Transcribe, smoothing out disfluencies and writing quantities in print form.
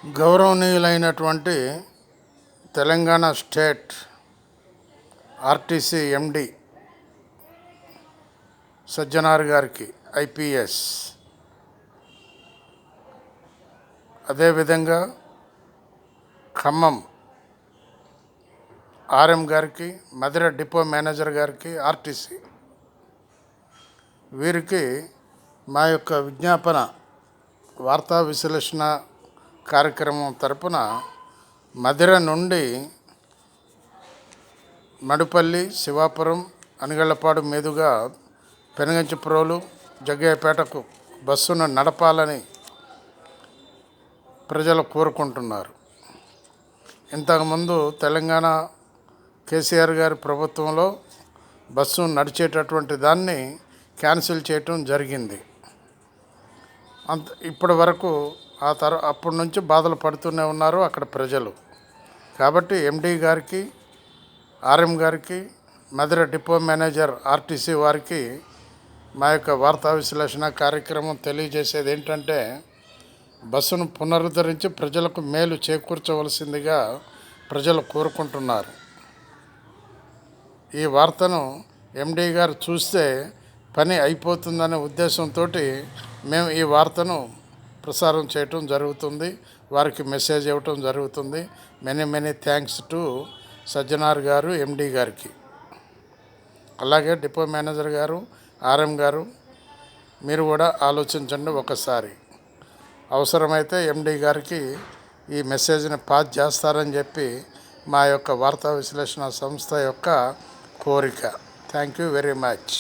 గౌరవనీయులైనటువంటి Telangana state RTC MD Sajjanar గారికి IPS, అదేవిధంగా Khammam RM గారికి, మధిర డిపో మేనేజర్ గారికి ఆర్టీసీ, వీరికి మా యొక్క విజ్ఞాపన వార్తా విశ్లేషణ కార్యక్రమం తరపున మధిర నుండి మడుపల్లి, శివాపురం, అనిగళ్లపాడు మీదుగా పెనుగంచిప్రోలు, జగ్గయ్యపేటకు బస్సును నడపాలని ప్రజలు కోరుకుంటున్నారు. ఇంతకుముందు తెలంగాణ కేసీఆర్ గారి ప్రభుత్వంలో బస్సు నడిచేటటువంటి దాన్ని క్యాన్సిల్ చేయటం జరిగింది. ఇప్పటి వరకు అప్పటి నుంచి బాధలు పడుతూనే ఉన్నారు అక్కడ ప్రజలు. కాబట్టి ఎండి గారికి, ఆర్ఎం గారికి, మధిర డిపో మేనేజర్ ఆర్టీసీ వారికి మా యొక్క వార్తా విశ్లేషణ కార్యక్రమం తెలియజేసేది ఏంటంటే, బస్సును పునరుద్ధరించి ప్రజలకు మేలు చేకూర్చవలసిందిగా ప్రజలు కోరుకుంటున్నారు. ఈ వార్తను ఎండి గారు చూస్తే పని అయిపోతుందనే ఉద్దేశంతో మేము ఈ వార్తను ప్రసారం చేయటం జరుగుతుంది, వారికి మెసేజ్ ఇవ్వటం జరుగుతుంది. మెనీ థ్యాంక్స్ టు సజ్జనార్ గారు, ఎండి గారికి. అలాగే డిపో మేనేజర్ గారు, ఆర్ఎం గారు, మీరు కూడా ఆలోచించండి ఒకసారి. అవసరమైతే ఎండి గారికి ఈ మెసేజ్ని పాస్ చేస్తారని చెప్పి మా యొక్క వార్తా విశ్లేషణ సంస్థ యొక్క కోరిక. Thank you very much.